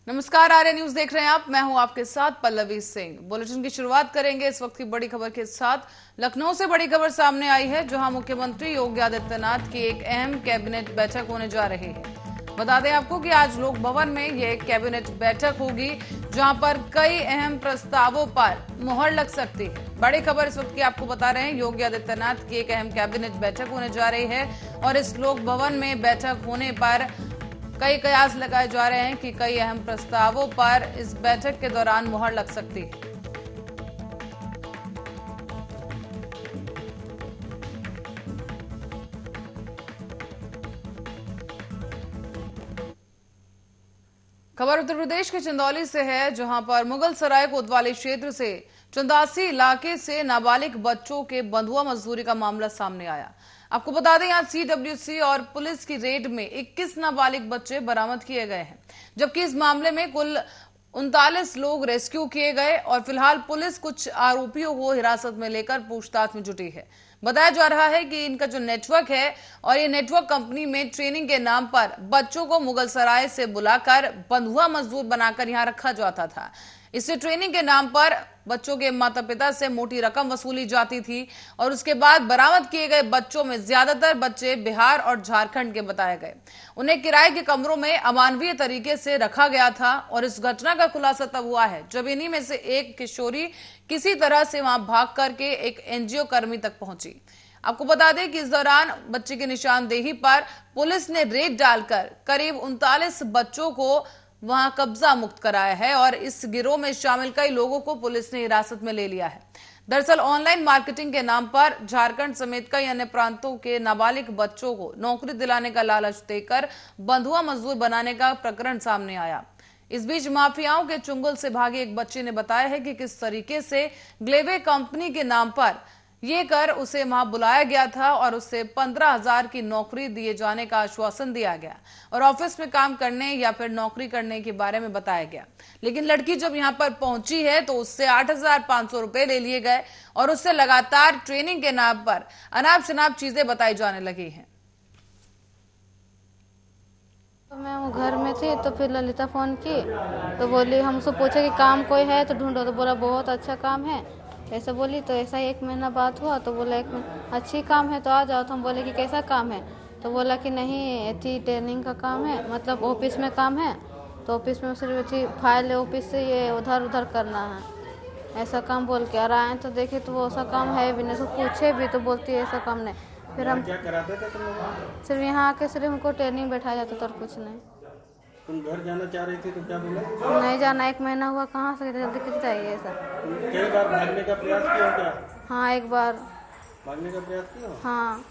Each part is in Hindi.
नमस्कार, आर्य न्यूज देख रहे हैं आप। मैं हूं आपके साथ पल्लवी सिंह। बुलेटिन की शुरुआत करेंगे इस वक्त की बड़ी खबर के साथ। लखनऊ से बड़ी खबर सामने आई है, जहां मुख्यमंत्री योगी आदित्यनाथ की एक अहम कैबिनेट बैठक होने जा रही है। बता दें आपको कि आज लोक भवन में यह कैबिनेट बैठक होगी, जहां पर कई अहम प्रस्तावों पर मुहर लग सकती है। बड़ी खबर इस वक्त की आपको बता रहे हैं, योगी आदित्यनाथ की एक अहम कैबिनेट बैठक होने जा रही है और इस लोक भवन में बैठक होने पर कई कयास लगाए जा रहे हैं कि कई अहम प्रस्तावों पर इस बैठक के दौरान मुहर लग सकती है। खबर उत्तर प्रदेश के चंदौली से है, जहां पर मुगल सराय कोतवाली क्षेत्र से चंदासी इलाके से नाबालिग बच्चों के बंधुआ मजदूरी का मामला सामने आया। आपको बता दें, यहाँ सीडब्ल्यूसी और पुलिस की रेड में 21 नाबालिग बच्चे बरामद किए गए हैं, जबकि इस मामले में कुल 39 लोग रेस्क्यू किए गए और फिलहाल पुलिस कुछ आरोपियों को हिरासत में लेकर पूछताछ में जुटी है। बताया जा रहा है कि इनका जो नेटवर्क है और ये नेटवर्क कंपनी में ट्रेनिंग के नाम पर बच्चों को मुगलसराय से बुलाकर बंधुआ मजदूर बनाकर यहाँ रखा जाता था। इससे ट्रेनिंग के नाम पर बच्चों के माता पिता से मोटी रकम वसूली जाती थी और उसके बाद बरामद किए गए बच्चों में ज्यादातर बच्चे बिहार और झारखंड के बताए गए। उन्हें किराए के कमरों में अमानवीय तरीके से रखा गया था और इस घटना का खुलासा तब हुआ है जब इन्हीं में से एक किशोरी किसी तरह से वहां भाग करके एक एनजीओ कर्मी तक पहुंची। आपको बता दें कि इस दौरान बच्चे की निशानदेही पर पुलिस ने रेड डालकर करीब 39 बच्चों को वहां कब्जा मुक्त कराया है और इस गिरोह में शामिल कई लोगों को पुलिस ने हिरासत में ले लिया है। दरअसल ऑनलाइन मार्केटिंग के नाम पर झारखंड समेत कई अन्य प्रांतों के नाबालिग बच्चों को नौकरी दिलाने का लालच देकर बंधुआ मजदूर बनाने का प्रकरण सामने आया। इस बीच माफियाओं के चुंगल से भागे एक बच्चे ने बताया है कि किस तरीके से ग्लेवे कंपनी के नाम पर ये कर उसे वहां बुलाया गया था और उसे 15,000 की नौकरी दिए जाने का आश्वासन दिया गया और ऑफिस में काम करने या फिर नौकरी करने के बारे में बताया गया। लेकिन लड़की जब यहां पर पहुंची है तो उससे 8,500 रुपए ले लिए गए और उससे लगातार ट्रेनिंग के नाम पर अनाप शनाप चीजें बताई जाने लगी हैं। तो मैं वो घर में थी तो फिर ललिता फ़ोन की तो बोली, हमसे पूछे कि काम कोई है तो ढूंढो, तो बोला बहुत अच्छा काम है ऐसा बोली। तो ऐसा ही 1 महीना बात हुआ तो बोला 1 महीना अच्छी काम है तो आ जाओ। तो हम बोले कि कैसा काम है, तो बोला कि नहीं अच्छी ट्रेनिंग का काम है, मतलब ऑफिस में काम है। तो ऑफिस में सिर्फ अच्छी फाइल है, ऑफिस से ये उधर उधर करना है, ऐसा काम बोल के। और आए तो देखे तो वो ऐसा काम है भी नहीं, तो पूछे भी तो बोलती है ऐसा काम नहीं। फिर हम क्या कराते थे तुम लोग? सिर्फ यहाँ आके सिर्फ हमको ट्रेनिंग बैठाया जाता था और कुछ नहीं। तुम घर जाना चाह रही थी तो क्या बोला? नहीं जाना, 1 महीना हुआ, कहाँ से जल्दी कितनी चाहिए ऐसा। कई बार भागने का प्रयास किया हो क्या? हाँ, एक बार भागने का प्रयास किया हो? हाँ।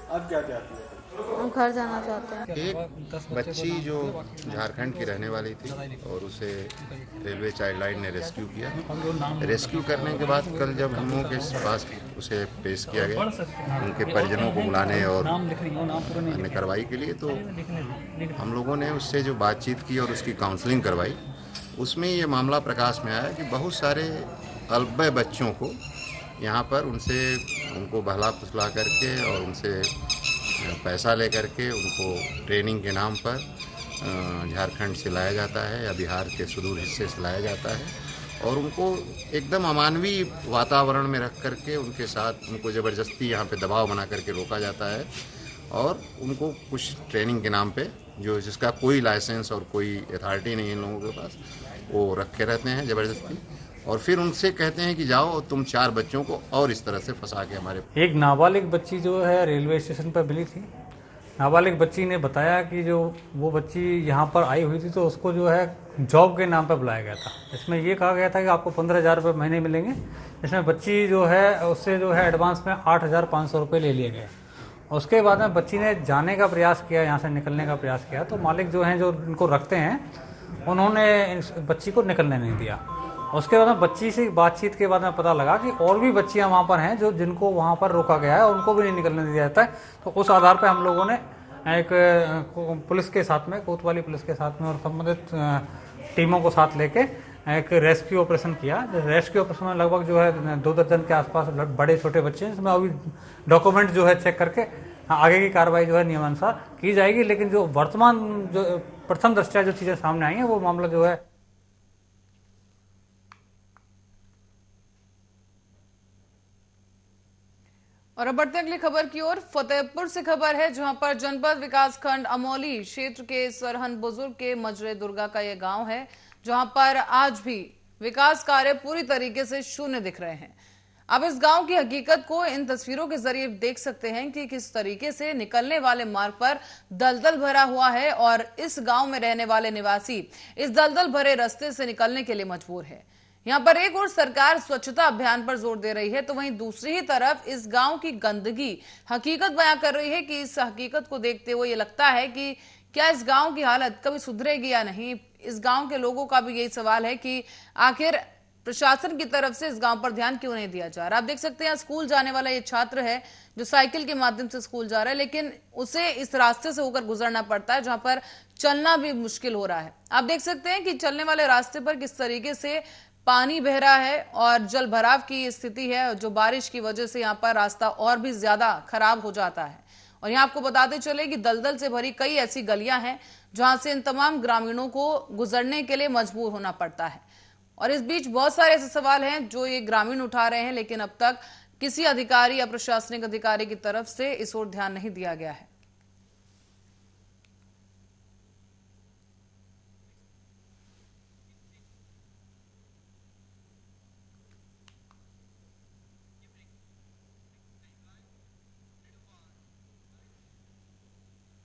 अब क्या चाहती है? हम घर जाना चाहते हैं। एक बच्ची जो झारखंड की रहने वाली थी और उसे रेलवे चाइल्ड लाइन ने रेस्क्यू किया। रेस्क्यू करने के बाद कल जब हम लोगों के पास उसे पेश किया गया उनके परिजनों को बुलाने और अन्य कार्रवाई के लिए, तो हम लोगों ने उससे जो बातचीत की और उसकी काउंसलिंग करवाई, उसमें ये मामला प्रकाश में आया कि बहुत सारे अल्पवय बच्चों को यहाँ पर उनको बहला फुसला करके और उनसे पैसा लेकर के उनको ट्रेनिंग के नाम पर झारखंड से लाया जाता है या बिहार के सुदूर हिस्से से लाया जाता है और उनको एकदम अमानवीय वातावरण में रख करके उनके साथ उनको ज़बरदस्ती यहाँ पे दबाव बना करके रोका जाता है और उनको कुछ ट्रेनिंग के नाम पे जिसका कोई लाइसेंस और कोई अथॉरिटी नहीं है इन लोगों के पास, वो रखे रहते हैं ज़बरदस्ती और फिर उनसे कहते हैं कि जाओ तुम 4 बच्चों को और इस तरह से फंसा के हमारे। एक नाबालिग बच्ची जो है रेलवे स्टेशन पर मिली थी। नाबालिग बच्ची ने बताया कि जो वो बच्ची यहाँ पर आई हुई थी तो उसको जो है जॉब के नाम पर बुलाया गया था। इसमें ये कहा गया था कि आपको 15,000 रुपये महीने मिलेंगे। इसमें बच्ची जो है उससे जो है एडवांस में 8,500 रुपये ले लिए गए। उसके बाद में बच्ची ने जाने का प्रयास किया, यहाँ से निकलने का प्रयास किया, तो मालिक जो हैं जो इनको रखते हैं उन्होंने बच्ची को निकलने नहीं दिया। उसके बाद में बच्ची से बातचीत के बाद में पता लगा कि और भी बच्चियां वहां पर हैं जिनको वहां पर रोका गया है और उनको भी नहीं निकलने दिया जाता है। तो उस आधार पर हम लोगों ने एक पुलिस के साथ में, कोतवाली पुलिस के साथ में और संबंधित टीमों को साथ लेके एक रेस्क्यू ऑपरेशन किया। रेस्क्यू ऑपरेशन में लगभग जो है 2 दर्जन के आसपास बड़े छोटे बच्चे हैं, जिसमें अभी डॉक्यूमेंट जो है चेक करके हाँ, आगे की कार्रवाई जो है नियमानुसार की जाएगी। लेकिन जो वर्तमान जो प्रथम दृष्टया जो चीजें सामने आई हैं वो मामला जो है और अब बढ़ते हैं अगली खबर की ओर। फतेहपुर से खबर है, जहां पर जनपद विकासखंड अमौली क्षेत्र के सरहन बुजुर्ग के मजरे दुर्गा का यह गांव है, जहां पर आज भी विकास कार्य पूरी तरीके से शून्य दिख रहे हैं। अब इस गांव की हकीकत को इन तस्वीरों के जरिए देख सकते हैं कि किस तरीके से निकलने वाले मार्ग पर दलदल भरा हुआ है और इस गांव में रहने वाले निवासी इस दलदल भरे रास्ते से निकलने के लिए मजबूर है। यहाँ पर एक ओर सरकार स्वच्छता अभियान पर जोर दे रही है, तो वहीं दूसरी ही तरफ इस गांव की गंदगी हकीकत बयां कर रही है कि इस हकीकत को देखते हुए ये लगता है कि क्या इस गांव की हालत कभी सुधरेगी या नहीं। इस गांव के लोगों का भी यही सवाल है कि आखिर प्रशासन की तरफ से इस गांव पर ध्यान क्यों नहीं दिया जा रहा। आप देख सकते हैं स्कूल जाने वाला ये छात्र है जो साइकिल के माध्यम से स्कूल जा रहा है, लेकिन उसे इस रास्ते से होकर गुजरना पड़ता है जहां पर चलना भी मुश्किल हो रहा है। आप देख सकते हैं कि चलने वाले रास्ते पर किस तरीके से पानी बह रहा है और जल भराव की स्थिति है, जो बारिश की वजह से यहाँ पर रास्ता और भी ज्यादा खराब हो जाता है। और यहाँ आपको बताते चले कि दलदल से भरी कई ऐसी गलियां हैं जहां से इन तमाम ग्रामीणों को गुजरने के लिए मजबूर होना पड़ता है। और इस बीच बहुत सारे ऐसे सवाल हैं जो ये ग्रामीण उठा रहे हैं, लेकिन अब तक किसी अधिकारी या प्रशासनिक अधिकारी की तरफ से इस ओर ध्यान नहीं दिया गया है।